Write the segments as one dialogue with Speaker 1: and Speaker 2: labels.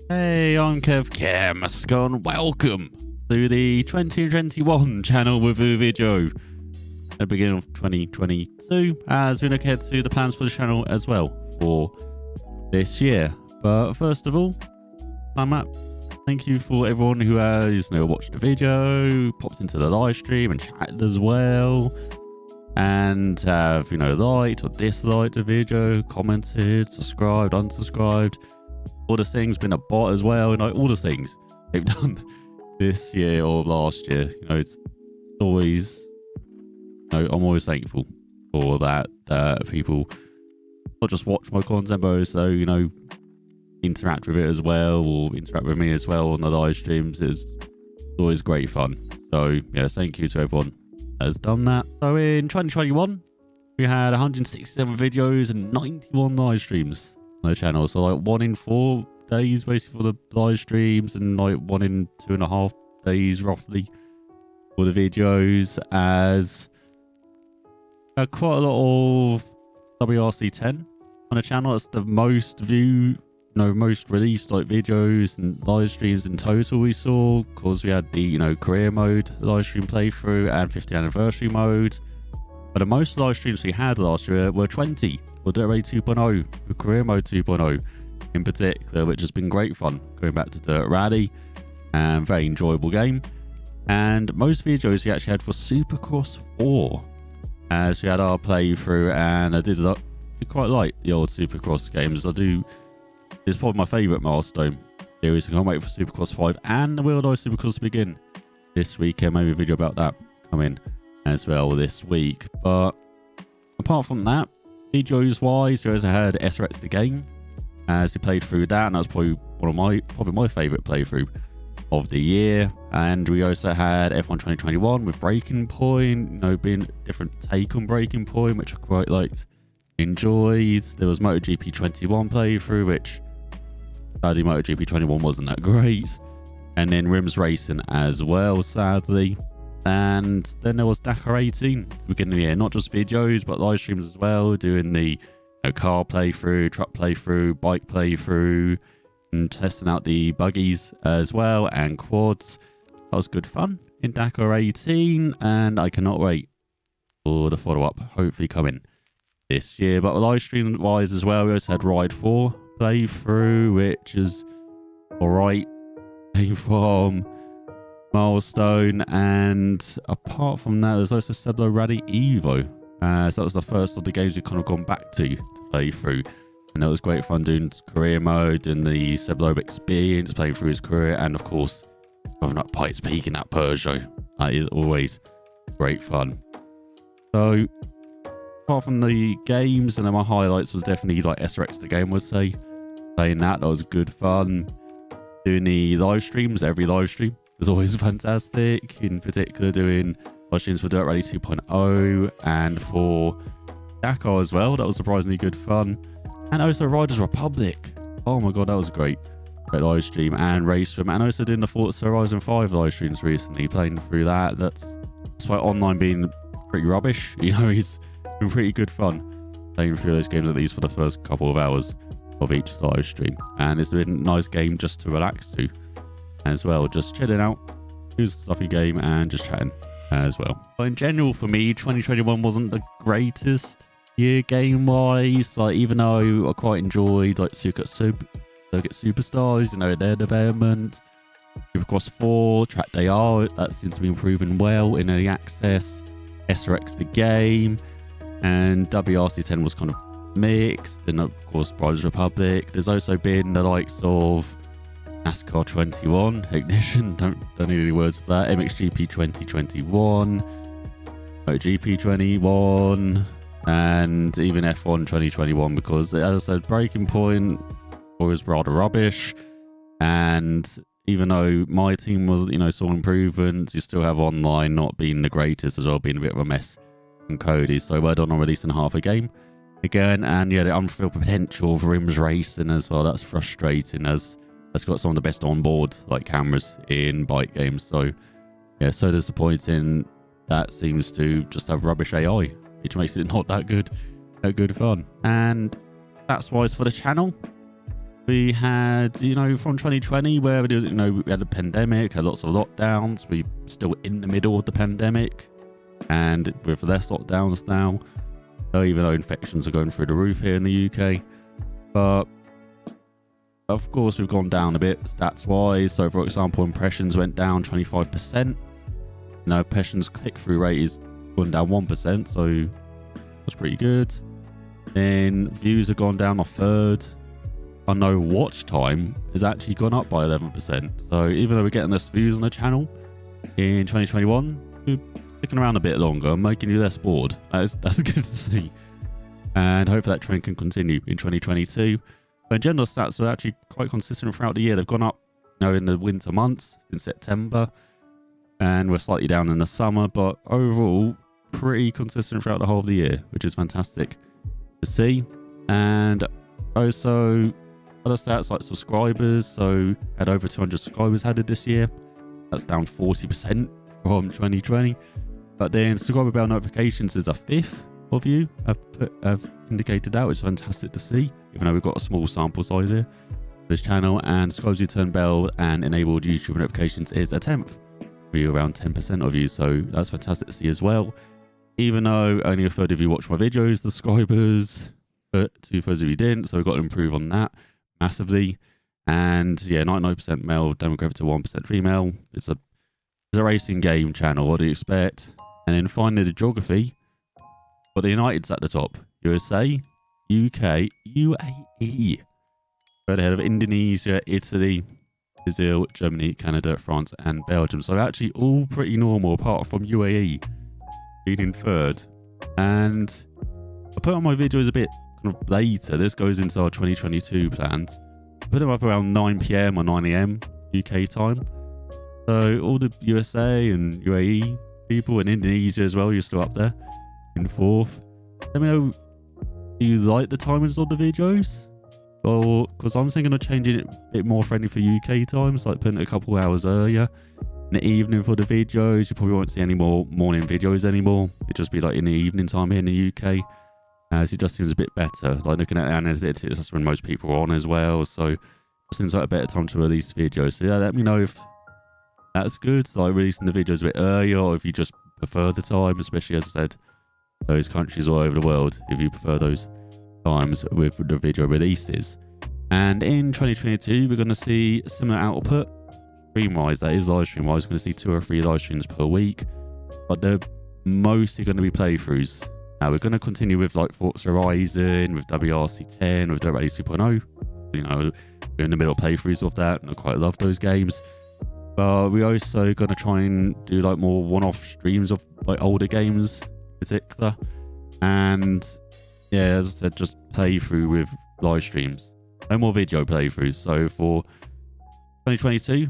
Speaker 1: Hey, I'm Kev Raw, and welcome to the 2021 channel with a video at the beginning of 2022 as we look ahead to the plans for the channel as well for this year. But first of all, I'm up. Thank you for everyone who has watched the video, popped into the live stream and chatted as well, and have liked or disliked the video, commented, subscribed, unsubscribed. All the things, been a bot as well, all the things they've done this year or last year. It's always, I'm always thankful for that. People not just watch my content, but also, interact with it as well, or interact with me as well on the live streams. It's always great fun. So, yeah, thank you to everyone that has done that. So, in 2021, we had 167 videos and 91 live streams on the channel. So like 1 in 4 days basically for the live streams, and like 1 in 2.5 days roughly for the videos, as quite a lot of WRC10 on the channel. It's the most view, most released videos and live streams in total we saw, because we had the career mode live stream playthrough and 50th anniversary mode. But the most live streams we had last year were 20 for Dirt Rally 2.0, for Career Mode 2.0 in particular, which has been great fun going back to Dirt Rally, and very enjoyable game. And most videos we actually had for Supercross 4, as we had our playthrough, and I did quite like the old Supercross games. It's probably my favourite milestone series. I can't wait for Supercross 5 and the Wheel Dice Supercross to begin this weekend. Maybe a video about that coming as well this week. But apart from that, videos wise, we also had SRX the game as we played through that, and that was probably my favourite playthrough of the year. And we also had F1 2021 with Breaking Point, being a different take on Breaking Point, which I quite liked, enjoyed. There was MotoGP 21 playthrough, which sadly MotoGP 21 wasn't that great, and then Rims Racing as well, sadly. And then there was Dakar 18 at the beginning of the year, not just videos but live streams as well, doing the car playthrough, truck playthrough, bike playthrough, and testing out the buggies as well, and quads. That was good fun in Dakar 18, and I cannot wait for the follow-up, hopefully coming this year. But live stream wise as well, we also had Ride 4 playthrough, which is alright, from Milestone. And apart from that, there's also Seblo Rally Evo, so that was the first of the games we've kind of gone back to play through, and it was great fun doing career mode and the Seblo experience, playing through his career, and of course driving up Pikes Peak in that Peugeot. That is always great fun. So apart from the games, and then my highlights was definitely SRX the game, would say. Playing that was good fun. Doing the live streams, every live stream was always fantastic. In particular, doing live streams for Dirt Rally 2.0 and for Dakar as well. That was surprisingly good fun. And also Riders Republic. Oh my god, that was a great live stream and race from. And also doing the Forza Horizon 5 live streams recently, playing through that. That's why online being pretty rubbish. It's been pretty good fun playing through those games, at least for the first couple of hours of each live stream. And it's been a nice game just to relax to as well, just chilling out, choose a stuffy game and just chatting as well. But in general, for me, 2021 wasn't the greatest year game wise. Even though I quite enjoyed Circuit Superstars, their development, Supercross 4, Track Day R, that seems to be improving well in early access, SRX the game, and WRC10 was kind of mixed, and of course Riders Republic. There's also been the likes of NASCAR 21 Ignition, don't need any words for that, MXGP 2021, MotoGP 21, and even F1 2021, because as I said, Breaking Point was rather rubbish. And even though my team was saw improvements, you still have online not being the greatest as well, being a bit of a mess from Cody. So well done on releasing half a game again. And yeah, the unfulfilled potential of Rims Racing as well, that's frustrating, as that's got some of the best onboard cameras in bike games. So yeah, so disappointing. That seems to just have rubbish AI, which makes it not that good fun. And that's wise for the channel. we had, from 2020 where we had a pandemic, had lots of lockdowns. We're still in the middle of the pandemic, and with less lockdowns now, even though infections are going through the roof here in the UK. But of course, we've gone down a bit stats wise. So, for example, impressions went down 25%. Impressions click-through rate is gone down 1%, so that's pretty good. Then views have gone down a third. I know watch time has actually gone up by 11%. So even though we're getting less views on the channel in 2021, we're sticking around a bit longer, making you less bored. That's good to see. And hopefully that trend can continue in 2022. But in general, stats are actually quite consistent throughout the year. They've gone up in the winter months in September, and we're slightly down in the summer, but overall pretty consistent throughout the whole of the year, which is fantastic to see. And also other stats like subscribers, so had over 200 subscribers added this year. That's down 40% from 2020. But then subscriber bell notifications is a fifth of you have indicated that, which is fantastic to see, even though we've got a small sample size here for this channel. And subscribers who turn bell and enabled YouTube notifications is a tenth, around 10% of you, so that's fantastic to see as well. Even though only a third of you watch my videos, the subscribers, but 2/3 of you didn't, so we've got to improve on that massively. And yeah, 99% male demographic to 1% female. It's a racing game channel, what do you expect? And then finally the geography, but the United's at the top. USA, UK, UAE, right ahead of Indonesia, Italy, Brazil, Germany, Canada, France, and Belgium. So actually all pretty normal apart from UAE being in third. And I put on my videos a bit kind of later. This goes into our 2022 plans. I put them up around 9 PM or 9 AM UK time. So all the USA and UAE people, and Indonesia as well, you're still up there in fourth. Let me know, do you like the timings of the videos? Or because I'm thinking of changing it a bit more friendly for UK times, like putting it a couple hours earlier in the evening for the videos. You probably won't see any more morning videos anymore. It'll just be like in the evening time here in the UK, as it just seems a bit better. Like looking at analytics, that's when most people are on as well, so it seems like a better time to release videos. So yeah, let me know if that's good, like releasing the videos a bit earlier, or if you just prefer the time, especially as I said, those countries all over the world, if you prefer those times with the video releases. And in 2022 we're going to see similar output stream wise, that is live stream wise. We're going to see 2 or 3 live streams per week, but they're mostly going to be playthroughs. Now we're going to continue with like Forza Horizon, with WRC 10, with Dirt Rally 2.0. We're in the middle of playthroughs of that, and I quite love those games. But we're also going to try and do like more one-off streams of like older games in particular. And yeah, as I said, just playthrough with live streams. No more video playthroughs. So for 2022,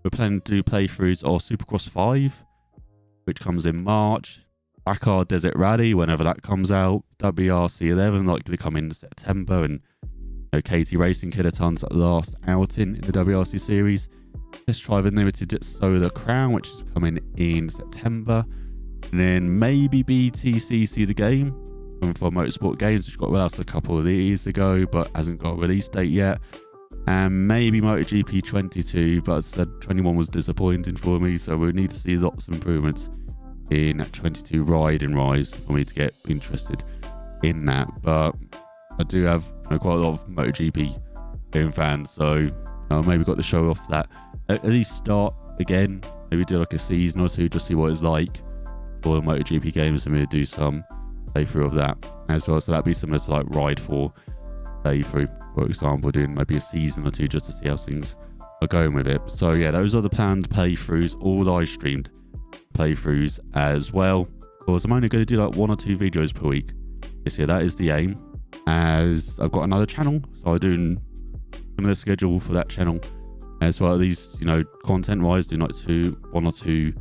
Speaker 1: we're planning to do playthroughs of Supercross 5, which comes in March. Dakar Desert Rally, whenever that comes out. WRC 11, likely to come in September. And KT Racing Kiloton's last outing in the WRC series. Test Drive Unlimited Solar Crown, which is coming in September. And then maybe BTCC the game, coming from Motorsport Games, which got released a couple of years ago, but hasn't got a release date yet. And maybe MotoGP 22, but as I said, 21 was disappointing for me, so we need to see lots of improvements in 22 Ride and Rise for me to get interested in that. But I do have quite a lot of MotoGP game fans, so maybe got to show off that. At least start again, maybe do like a season or two, just see what it's like for the MotoGP games, and maybe do some playthrough of that as well. So that'd be similar to like Ride 4 playthrough, for example, doing maybe a season or two just to see how things are going with it. So yeah, those are the planned playthroughs, all live streamed playthroughs as well. Of course, I'm only going to do like 1 or 2 videos per week this year. That is the aim, as I've got another channel, so I'm doing similar schedule for that channel as well. At least, content wise, do like 1 or 2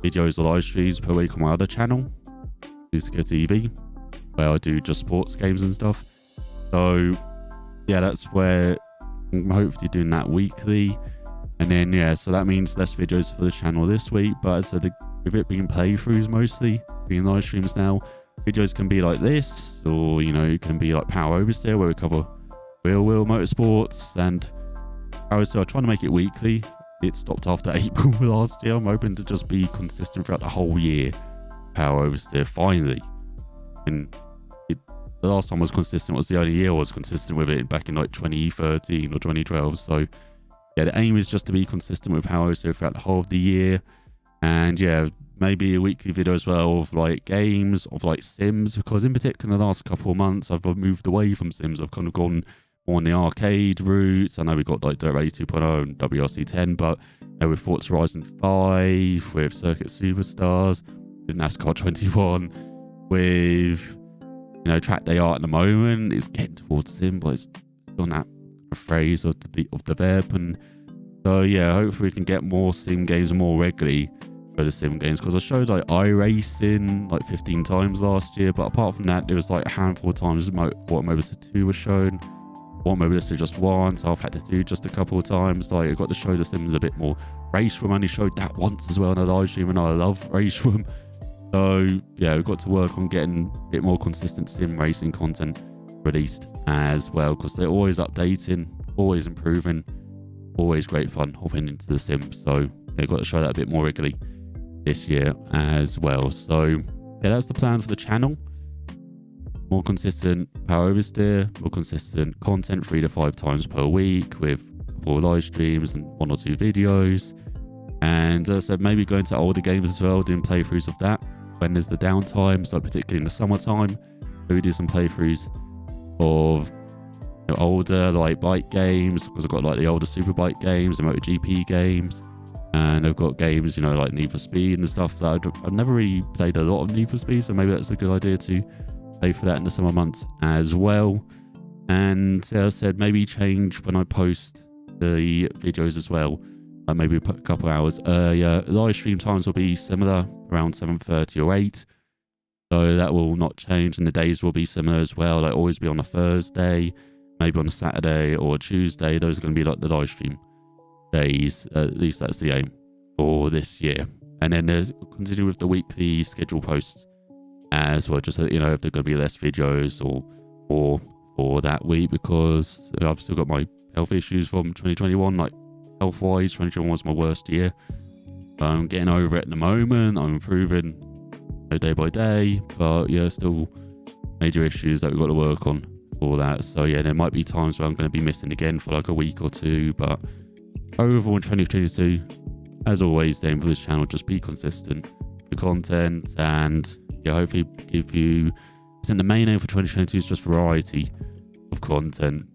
Speaker 1: videos or live streams per week on my other channel, Lucica TV, where I do just sports games and stuff. So yeah, that's where I'm hopefully doing that weekly. And then yeah, so that means less videos for the channel this week, but as I said, with it being playthroughs mostly, being live streams now, videos can be like this, or it can be like Power Oversteer, where we cover Wheel Motorsports, and I was trying to make it weekly. It stopped after April last year. I'm hoping to just be consistent throughout the whole year. Power Oversteer, finally. And the last time I was consistent was the only year I was consistent with it, back in like 2013 or 2012. So yeah, the aim is just to be consistent with Power Oversteer throughout the whole of the year. And yeah, maybe a weekly video as well of like games, of like sims, because in particular in the last couple of months I've moved away from sims. I've kind of gone more on the arcade route. I know we've got like Dirt Rally 2.0 and WRC 10, but with Forza Horizon 5, with Circuit Superstars, with NASCAR 21, with Track Day Art at the moment, it's getting towards sim, but it's on that phrase of the verb. And so yeah, hopefully we can get more sim games more regularly for the sim games, because I showed like iRacing like 15 times last year, but apart from that there was like a handful of times Automobilista 2 was shown, Automobilista just one, so I've had to do just a couple of times. Like I got to show the sims a bit more. Race Room, I only showed that once as well in a live stream, and I love Race Room. So yeah, we've got to work on getting a bit more consistent sim racing content released as well, because they're always updating, always improving, always great fun hopping into the sim. So they've got to show that a bit more regularly this year as well. So yeah, that's the plan for the channel. More consistent Power Oversteer, more consistent content 3 to 5 times per week, with a couple of live streams and 1 or 2 videos. And as I said, maybe going to older games as well, doing playthroughs of that when there's the downtime, so particularly in the summertime. So we do some playthroughs of older like bike games, because I've got like the older Superbike games, the MotoGP games, and I've got games like Need for Speed and stuff that I've never really played a lot of Need for Speed, so maybe that's a good idea to play for that in the summer months as well. And as I said, maybe change when I post the videos as well. Maybe a couple hours earlier. Live stream times will be similar, around 7:30 or 8. So that will not change, and the days will be similar as well. Like always be on a Thursday, maybe on a Saturday or a Tuesday. Those are going to be like the live stream days. At least that's the aim for this year. And then there's continue with the weekly schedule posts as well, just so if there are going to be less videos or for that week, because I've still got my health issues from 2021. Like health-wise, 2021 was my worst year. I'm getting over it at the moment. I'm improving day by day, but yeah, still major issues that we've got to work on for that. So yeah, there might be times where I'm going to be missing again for like a week or two, but overall in 2022, as always, the aim for this channel, just be consistent with content, and yeah, hopefully give you, the main aim for 2022 is just variety of content.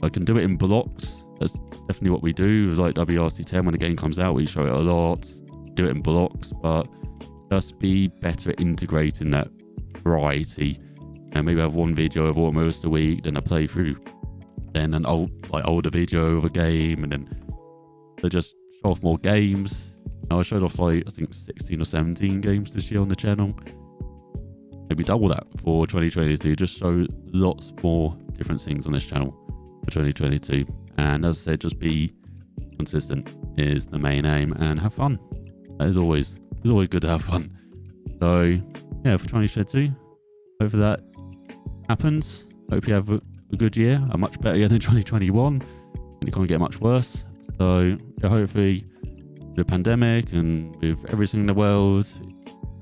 Speaker 1: I can do it in blocks. That's definitely what we do. Like WRC 10, when the game comes out, we show it a lot, do it in blocks, but just be better at integrating that variety. And maybe have one video of almost a week, then a playthrough, then an older video of a game, and then to just show off more games. I showed off I think 16 or 17 games this year on the channel. Maybe double that for 2022. Just show lots more different things on this channel for 2022. And as I said, just be consistent is the main aim, and have fun. That is always, it's always good to have fun. So yeah, for 2022, hopefully that happens. Hope you have a good year, a much better year than 2021, and it can't get much worse. So yeah, hopefully the pandemic and with everything in the world,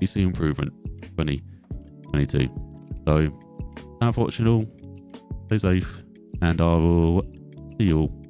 Speaker 1: you see improvement 2022. So unfortunately, stay safe, and I will see you all